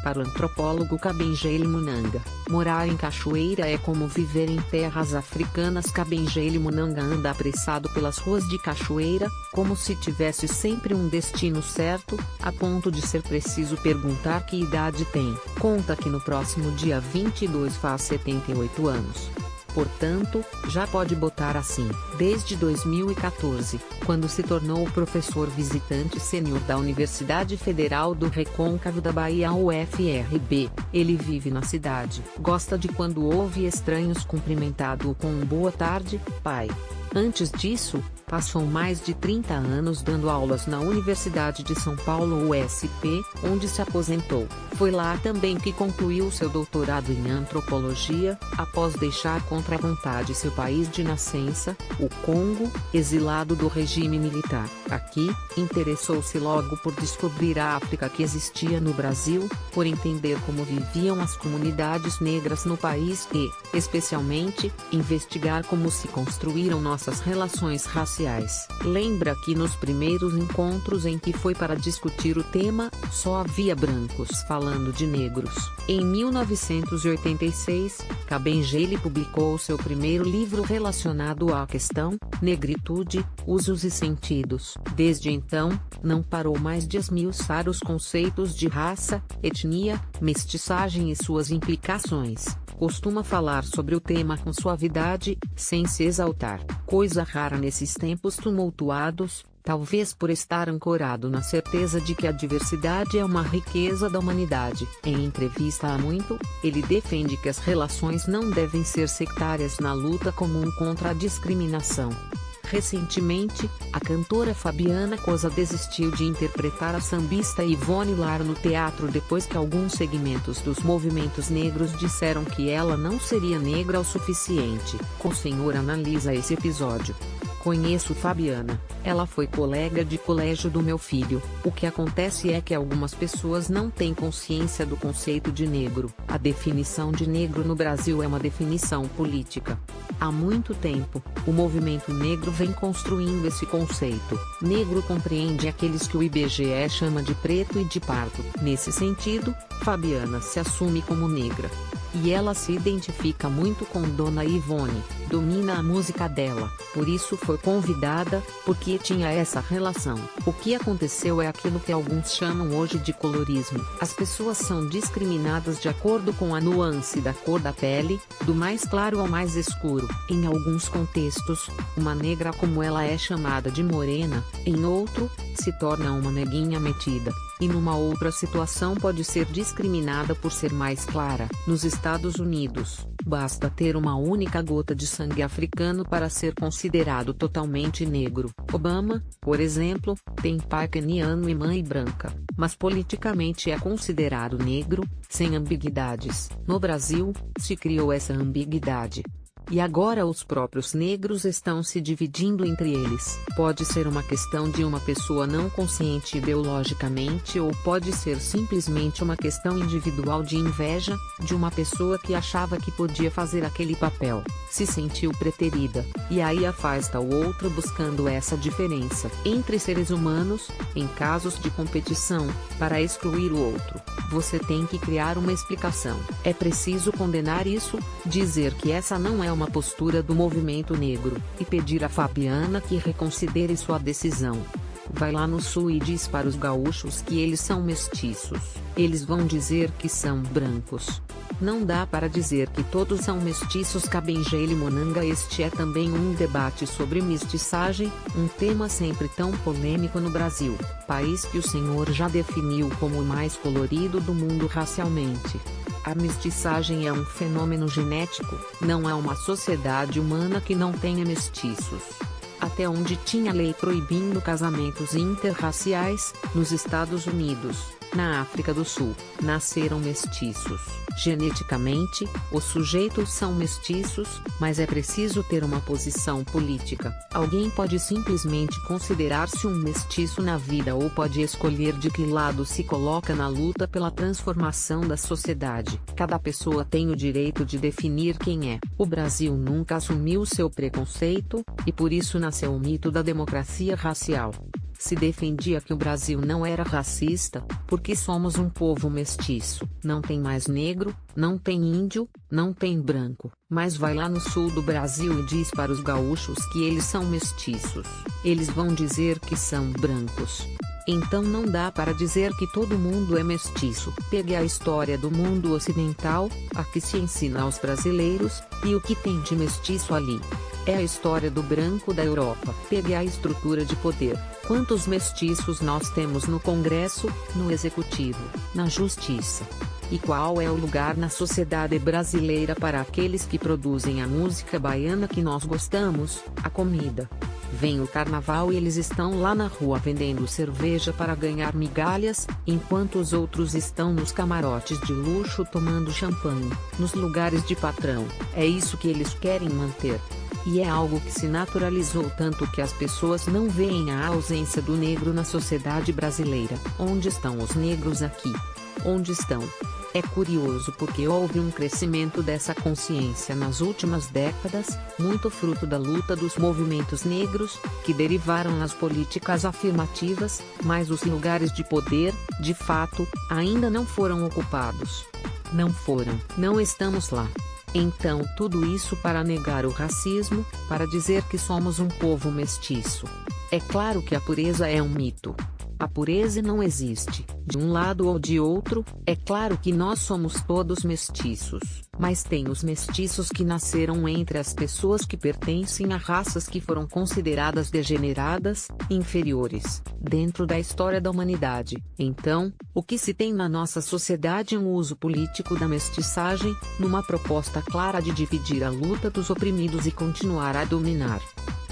Para o antropólogo Kabengele Munanga, morar em Cachoeira é como viver em terras africanas. Kabengele Munanga anda apressado pelas ruas de Cachoeira, como se tivesse sempre um destino certo, a ponto de ser preciso perguntar que idade tem. Conta que no próximo dia 22 faz 78 anos. Portanto, já pode botar assim, desde 2014, quando se tornou professor visitante sênior da Universidade Federal do Recôncavo da Bahia UFRB, ele vive na cidade. Gosta de quando ouve estranhos cumprimentado-o com um boa tarde, pai. Antes disso, passou mais de 30 anos dando aulas na Universidade de São Paulo USP, onde se aposentou. Foi lá também que concluiu seu doutorado em antropologia, após deixar contra a vontade seu país de nascença, o Congo, exilado do regime militar. Aqui, interessou-se logo por descobrir a África que existia no Brasil, por entender como viviam as comunidades negras no país e, especialmente, investigar como se construíram nossas relações raciais. Lembra que nos primeiros encontros em que foi para discutir o tema, só havia brancos falando de negros. Em 1986, Kabengele publicou seu primeiro livro relacionado à questão, Negritude, Usos e Sentidos. Desde então, não parou mais de esmiuçar os conceitos de raça, etnia, mestiçagem e suas implicações. Costuma falar sobre o tema com suavidade, sem se exaltar, coisa rara nesses tempos tumultuados, talvez por estar ancorado na certeza de que a diversidade é uma riqueza da humanidade. Em entrevista há muito, ele defende que as relações não devem ser sectárias na luta comum contra a discriminação. Recentemente, a cantora Fabiana Cosa desistiu de interpretar a sambista Ivone Lara no teatro depois que alguns segmentos dos movimentos negros disseram que ela não seria negra o suficiente. O senhor analisa esse episódio. Conheço Fabiana, ela foi colega de colégio do meu filho. O que acontece é que algumas pessoas não têm consciência do conceito de negro. A definição de negro no Brasil é uma definição política. Há muito tempo, o movimento negro vem construindo esse conceito. Negro compreende aqueles que o IBGE chama de preto e de pardo. Nesse sentido, Fabiana se assume como negra. E ela se identifica muito com Dona Ivone, domina a música dela, por isso foi convidada, porque tinha essa relação. O que aconteceu é aquilo que alguns chamam hoje de colorismo. As pessoas são discriminadas de acordo com a nuance da cor da pele, do mais claro ao mais escuro. Em alguns contextos, uma negra como ela é chamada de morena, em outro, se torna uma neguinha metida. E numa outra situação pode ser discriminada por ser mais clara. Nos Estados Unidos, basta ter uma única gota de sangue africano para ser considerado totalmente negro. Obama, por exemplo, tem pai queniano e mãe branca, mas politicamente é considerado negro, sem ambiguidades. No Brasil, se criou essa ambiguidade. E agora os próprios negros estão se dividindo entre eles. Pode ser uma questão de uma pessoa não consciente ideologicamente ou pode ser simplesmente uma questão individual de inveja, de uma pessoa que achava que podia fazer aquele papel, se sentiu preterida, e aí afasta o outro buscando essa diferença entre seres humanos, em casos de competição, para excluir o outro. Você tem que criar uma explicação. É preciso condenar isso, dizer que essa não é uma postura do movimento negro, e pedir a Fabiana que reconsidere sua decisão. Vai lá no sul e diz para os gaúchos que eles são mestiços. Eles vão dizer que são brancos. Não dá para dizer que todos são mestiços. Kabengele Munanga. Este é também um debate sobre mestiçagem, um tema sempre tão polêmico no Brasil, país que o senhor já definiu como o mais colorido do mundo racialmente. A mestiçagem é um fenômeno genético, não há uma sociedade humana que não tenha mestiços. Até onde tinha lei proibindo casamentos interraciais, nos Estados Unidos, na África do Sul, nasceram mestiços. Geneticamente, os sujeitos são mestiços, mas é preciso ter uma posição política. Alguém pode simplesmente considerar-se um mestiço na vida ou pode escolher de que lado se coloca na luta pela transformação da sociedade. Cada pessoa tem o direito de definir quem é. O Brasil nunca assumiu seu preconceito, e por isso nasceu o mito da democracia racial. Se defendia que o Brasil não era racista, porque somos um povo mestiço. Não tem mais negro, não tem índio, não tem branco. Mas vai lá no sul do Brasil e diz para os gaúchos que eles são mestiços. Eles vão dizer que são brancos. Então não dá para dizer que todo mundo é mestiço. Pegue a história do mundo ocidental, a que se ensina aos brasileiros, e o que tem de mestiço ali? É a história do branco da Europa. Pegue a estrutura de poder. Quantos mestiços nós temos no Congresso, no Executivo, na Justiça? E qual é o lugar na sociedade brasileira para aqueles que produzem a música baiana que nós gostamos, a comida? Vem o carnaval e eles estão lá na rua vendendo cerveja para ganhar migalhas, enquanto os outros estão nos camarotes de luxo tomando champanhe, nos lugares de patrão. É isso que eles querem manter. E é algo que se naturalizou tanto que as pessoas não veem a ausência do negro na sociedade brasileira. Onde estão os negros aqui? Onde estão? É curioso porque houve um crescimento dessa consciência nas últimas décadas, muito fruto da luta dos movimentos negros, que derivaram nas políticas afirmativas, mas os lugares de poder, de fato, ainda não foram ocupados. Não foram. Não estamos lá. Então tudo isso para negar o racismo, para dizer que somos um povo mestiço. É claro que a pureza é um mito. A pureza não existe, de um lado ou de outro. É claro que nós somos todos mestiços, mas tem os mestiços que nasceram entre as pessoas que pertencem a raças que foram consideradas degeneradas, inferiores, dentro da história da humanidade. Então, o que se tem na nossa sociedade é um uso político da mestiçagem, numa proposta clara de dividir a luta dos oprimidos e continuar a dominar.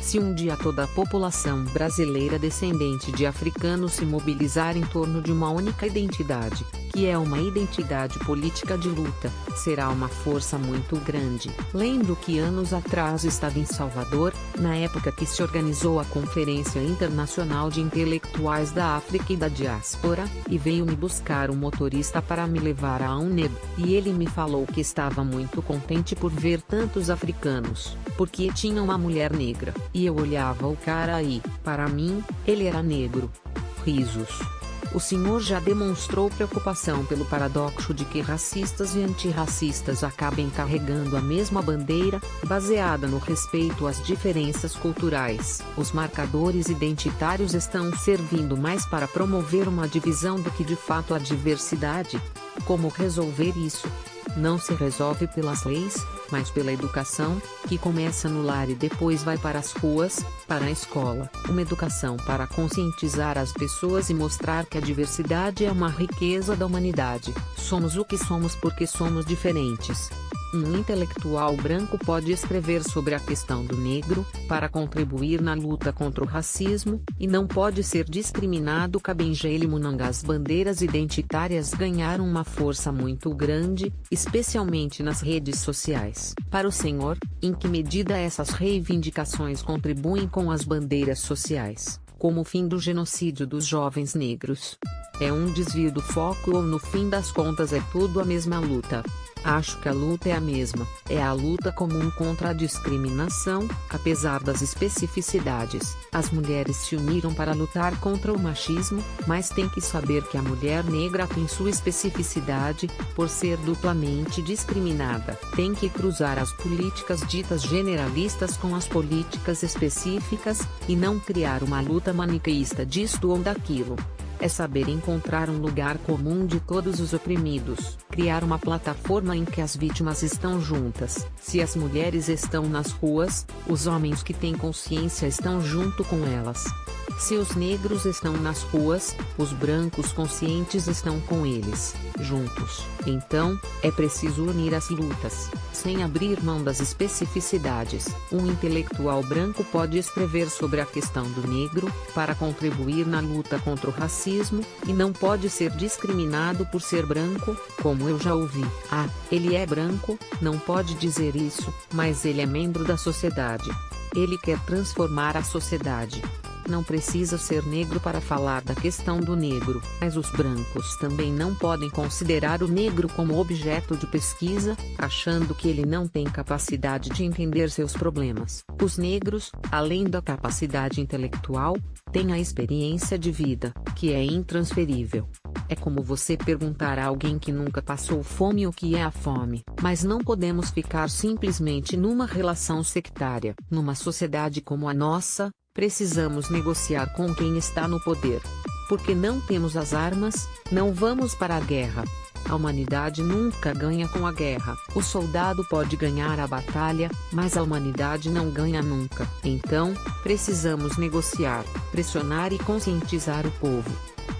Se um dia toda a população brasileira descendente de africanos se mobilizar em torno de uma única identidade, que é uma identidade política de luta, será uma força muito grande. Lembro que anos atrás estava em Salvador, na época que se organizou a Conferência Internacional de Intelectuais da África e da Diáspora, e veio me buscar um motorista para me levar a UNEB, e ele me falou que estava muito contente por ver tantos africanos, porque tinha uma mulher negra. E eu olhava o cara e, para mim, ele era negro. Risos. O senhor já demonstrou preocupação pelo paradoxo de que racistas e antirracistas acabem carregando a mesma bandeira, baseada no respeito às diferenças culturais. Os marcadores identitários estão servindo mais para promover uma divisão do que de fato a diversidade. Como resolver isso? Não se resolve pelas leis, mas pela educação, que começa no lar e depois vai para as ruas, para a escola. Uma educação para conscientizar as pessoas e mostrar que a diversidade é uma riqueza da humanidade. Somos o que somos porque somos diferentes. Um intelectual branco pode escrever sobre a questão do negro, para contribuir na luta contra o racismo, e não pode ser discriminado. Kabengele Munanga. As bandeiras identitárias ganharam uma força muito grande, especialmente nas redes sociais. Para o senhor, em que medida essas reivindicações contribuem com as bandeiras sociais, como o fim do genocídio dos jovens negros? É um desvio do foco ou no fim das contas é tudo a mesma luta? Acho que a luta é a mesma, é a luta comum contra a discriminação, apesar das especificidades. As mulheres se uniram para lutar contra o machismo, mas tem que saber que a mulher negra tem sua especificidade, por ser duplamente discriminada. Tem que cruzar as políticas ditas generalistas com as políticas específicas, e não criar uma luta maniqueísta disto ou daquilo. É saber encontrar um lugar comum de todos os oprimidos, criar uma plataforma em que as vítimas estão juntas. Se as mulheres estão nas ruas, os homens que têm consciência estão junto com elas. Se os negros estão nas ruas, os brancos conscientes estão com eles, juntos. Então, é preciso unir as lutas, sem abrir mão das especificidades. Um intelectual branco pode escrever sobre a questão do negro, para contribuir na luta contra o racismo, e não pode ser discriminado por ser branco, como eu já ouvi. Ah, ele é branco, não pode dizer isso, mas ele é membro da sociedade. Ele quer transformar a sociedade. Não precisa ser negro para falar da questão do negro, mas os brancos também não podem considerar o negro como objeto de pesquisa, achando que ele não tem capacidade de entender seus problemas. Os negros, além da capacidade intelectual, têm a experiência de vida, que é intransferível. É como você perguntar a alguém que nunca passou fome o que é a fome. Mas não podemos ficar simplesmente numa relação sectária. Numa sociedade como a nossa, precisamos negociar com quem está no poder. Porque não temos as armas, não vamos para a guerra. A humanidade nunca ganha com a guerra. O soldado pode ganhar a batalha, mas a humanidade não ganha nunca. Então, precisamos negociar, pressionar e conscientizar o povo.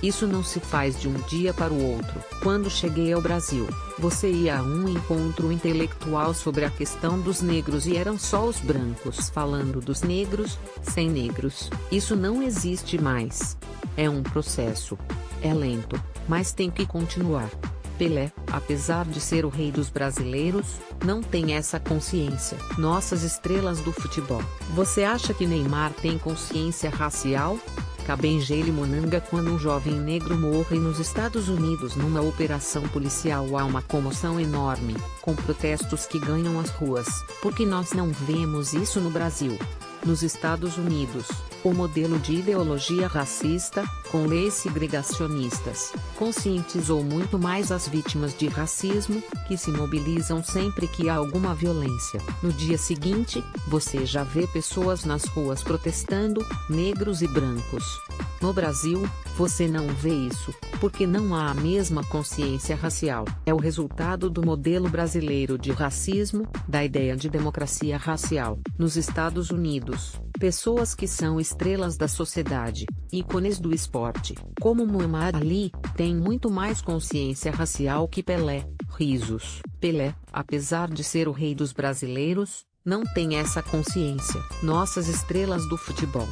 Isso não se faz de um dia para o outro. Quando cheguei ao Brasil, você ia a um encontro intelectual sobre a questão dos negros e eram só os brancos falando dos negros, sem negros. Isso não existe mais. É um processo. É lento, mas tem que continuar. Pelé, apesar de ser o rei dos brasileiros, não tem essa consciência. Nossas estrelas do futebol. Você acha que Neymar tem consciência racial? Kabengele Munanga. Quando um jovem negro morre nos Estados Unidos numa operação policial, há uma comoção enorme, com protestos que ganham as ruas. Por que nós não vemos isso no Brasil? Nos Estados Unidos, o modelo de ideologia racista, com leis segregacionistas, conscientizou muito mais as vítimas de racismo, que se mobilizam sempre que há alguma violência. No dia seguinte, você já vê pessoas nas ruas protestando, negros e brancos. No Brasil, você não vê isso, porque não há a mesma consciência racial. É o resultado do modelo brasileiro de racismo, da ideia de democracia racial. Nos Estados Unidos, pessoas que são estrelas da sociedade, ícones do esporte, como Muhammad Ali, têm muito mais consciência racial que Pelé. Risos. Pelé, apesar de ser o rei dos brasileiros, não tem essa consciência. Nossas estrelas do futebol.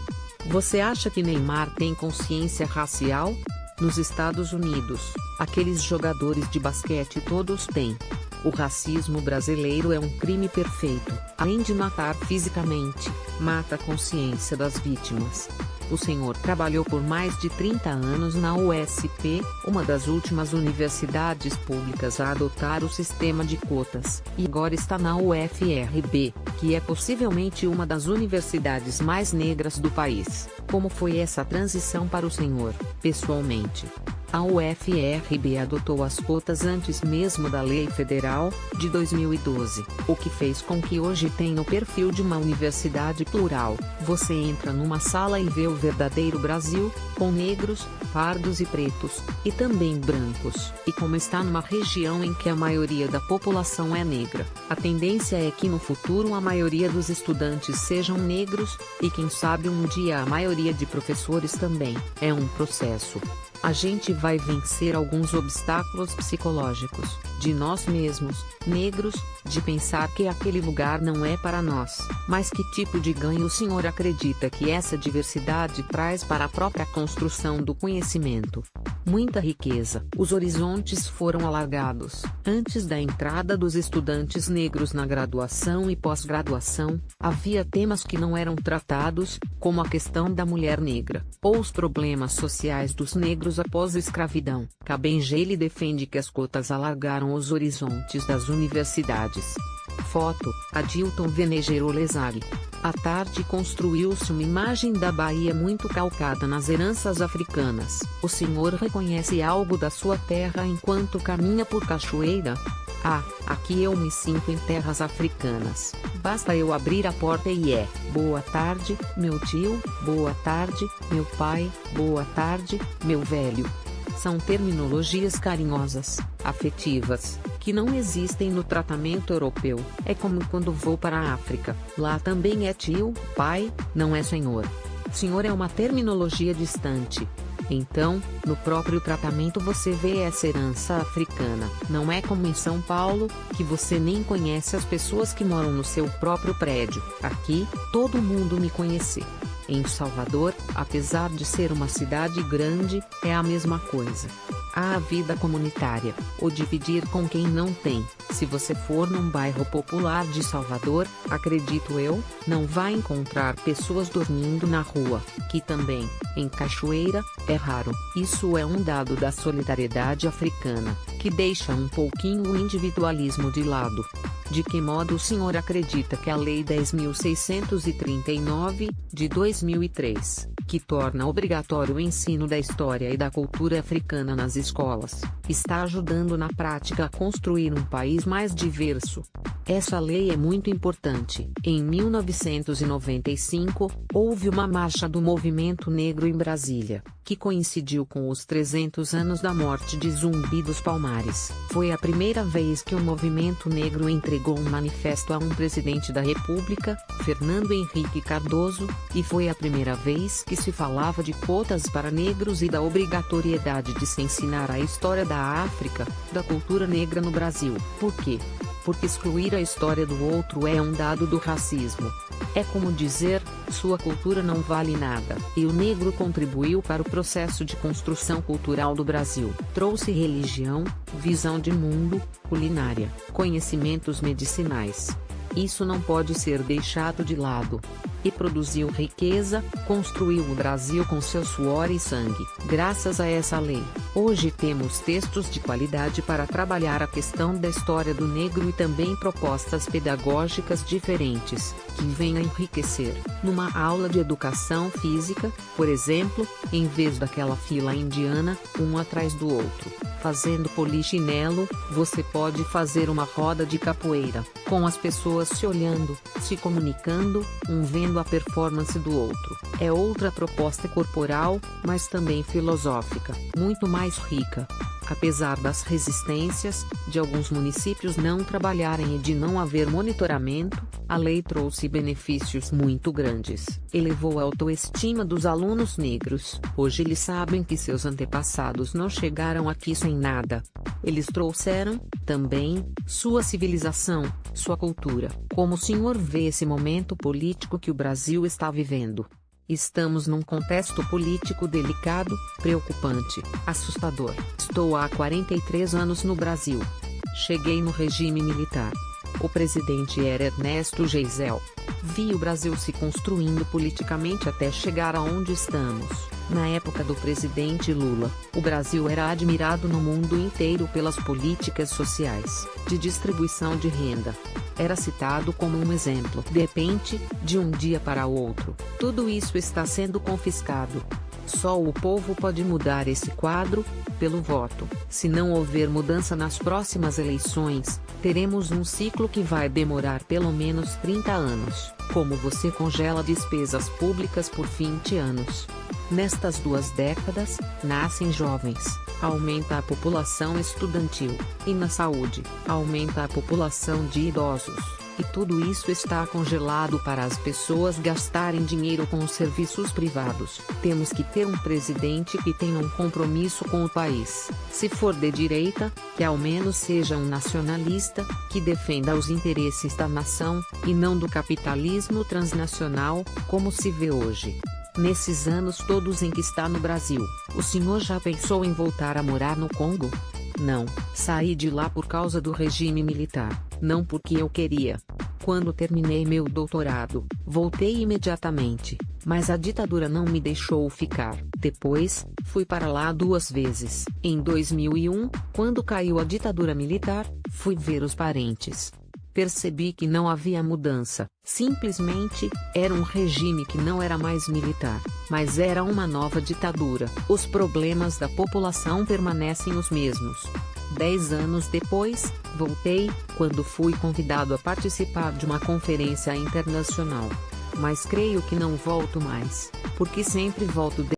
Você acha que Neymar tem consciência racial? Nos Estados Unidos, aqueles jogadores de basquete todos têm. O racismo brasileiro é um crime perfeito. Além de matar fisicamente, mata a consciência das vítimas. O senhor trabalhou por mais de 30 anos na USP, uma das últimas universidades públicas a adotar o sistema de cotas, e agora está na UFRB, que é possivelmente uma das universidades mais negras do país. Como foi essa transição para o senhor, pessoalmente? A UFRB adotou as cotas antes mesmo da Lei Federal, de 2012, o que fez com que hoje tenha o perfil de uma universidade plural. Você entra numa sala e vê o verdadeiro Brasil, com negros, pardos e pretos, e também brancos. E como está numa região em que a maioria da população é negra, a tendência é que no futuro a maioria dos estudantes sejam negros, e quem sabe um dia a maioria de professores também. É um processo. A gente vai vencer alguns obstáculos psicológicos, de nós mesmos, negros, de pensar que aquele lugar não é para nós. Mas que tipo de ganho o senhor acredita que essa diversidade traz para a própria construção do conhecimento? Muita riqueza. Os horizontes foram alargados. Antes da entrada dos estudantes negros na graduação e pós-graduação, havia temas que não eram tratados, como a questão da mulher negra, ou os problemas sociais dos negros após a escravidão. Kabengele defende que as cotas alargaram os horizontes das universidades. Foto: Adilton Venegero Lesari. À tarde construiu-se uma imagem da Bahia muito calcada nas heranças africanas. O senhor reconhece algo da sua terra enquanto caminha por Cachoeira? Ah, aqui eu me sinto em terras africanas. Basta eu abrir a porta e é: boa tarde, meu tio, boa tarde, meu pai, boa tarde, meu velho. São terminologias carinhosas, afetivas, que não existem no tratamento europeu. É como quando vou para a África. Lá também é tio, pai, não é senhor. Senhor é uma terminologia distante. Então, no próprio tratamento você vê essa herança africana. Não é como em São Paulo, que você nem conhece as pessoas que moram no seu próprio prédio. Aqui, todo mundo me conhece. Em Salvador, apesar de ser uma cidade grande, é a mesma coisa. Há a vida comunitária, ou dividir com quem não tem. Se você for num bairro popular de Salvador, acredito eu, não vai encontrar pessoas dormindo na rua, que também, em Cachoeira, é raro. Isso é um dado da solidariedade africana, que deixa um pouquinho o individualismo de lado. De que modo o senhor acredita que a Lei 10.639, de 2003, que torna obrigatório o ensino da história e da cultura africana nas escolas, está ajudando na prática a construir um país mais diverso? Essa lei é muito importante. Em 1995, houve uma marcha do movimento negro em Brasília, que coincidiu com os 300 anos da morte de Zumbi dos Palmares. Foi a primeira vez que o movimento negro entregou um manifesto a um presidente da República, Fernando Henrique Cardoso, e foi a primeira vez que se falava de cotas para negros e da obrigatoriedade de se ensinar a história da África, da cultura negra no Brasil. Por quê? Porque excluir a história do outro é um dado do racismo. É como dizer, sua cultura não vale nada. E o negro contribuiu para o processo de construção cultural do Brasil. Trouxe religião, visão de mundo, culinária, conhecimentos medicinais. Isso não pode ser deixado de lado. E produziu riqueza, construiu o Brasil com seu suor e sangue. Graças a essa lei, hoje temos textos de qualidade para trabalhar a questão da história do negro e também propostas pedagógicas diferentes, que venham enriquecer. Numa aula de educação física, por exemplo, em vez daquela fila indiana, um atrás do outro, fazendo polichinelo, você pode fazer uma roda de capoeira, com as pessoas se olhando, se comunicando, um vendo a performance do outro. É outra proposta corporal, mas também filosófica, muito mais rica. Apesar das resistências, de alguns municípios não trabalharem e de não haver monitoramento, a lei trouxe benefícios muito grandes. Elevou a autoestima dos alunos negros. Hoje eles sabem que seus antepassados não chegaram aqui sem nada. Eles trouxeram, também, sua civilização, sua cultura. Como o senhor vê esse momento político que o Brasil está vivendo? Estamos num contexto político delicado, preocupante, assustador. Estou há 43 anos no Brasil. Cheguei no regime militar. O presidente era Ernesto Geisel. Vi o Brasil se construindo politicamente até chegar aonde estamos. Na época do presidente Lula, o Brasil era admirado no mundo inteiro pelas políticas sociais, de distribuição de renda. Era citado como um exemplo. De repente, de um dia para outro, tudo isso está sendo confiscado. Só o povo pode mudar esse quadro, pelo voto. Se não houver mudança nas próximas eleições, teremos um ciclo que vai demorar pelo menos 30 anos. Como você congela despesas públicas por 20 anos? Nestas 2 décadas, nascem jovens, aumenta a população estudantil, e na saúde, aumenta a população de idosos. E tudo isso está congelado para as pessoas gastarem dinheiro com os serviços privados. Temos que ter um presidente que tenha um compromisso com o país. Se for de direita, que ao menos seja um nacionalista, que defenda os interesses da nação, e não do capitalismo transnacional, como se vê hoje. Nesses anos todos em que está no Brasil, o senhor já pensou em voltar a morar no Congo? Não, saí de lá por causa do regime militar, não porque eu queria. Quando terminei meu doutorado, voltei imediatamente, mas a ditadura não me deixou ficar. Depois, fui para lá 2 vezes. Em 2001, quando caiu a ditadura militar, fui ver os parentes. Percebi que não havia mudança, simplesmente, era um regime que não era mais militar, mas era uma nova ditadura. Os problemas da população permanecem os mesmos. 10 anos depois, voltei, quando fui convidado a participar de uma conferência internacional. Mas creio que não volto mais, porque sempre volto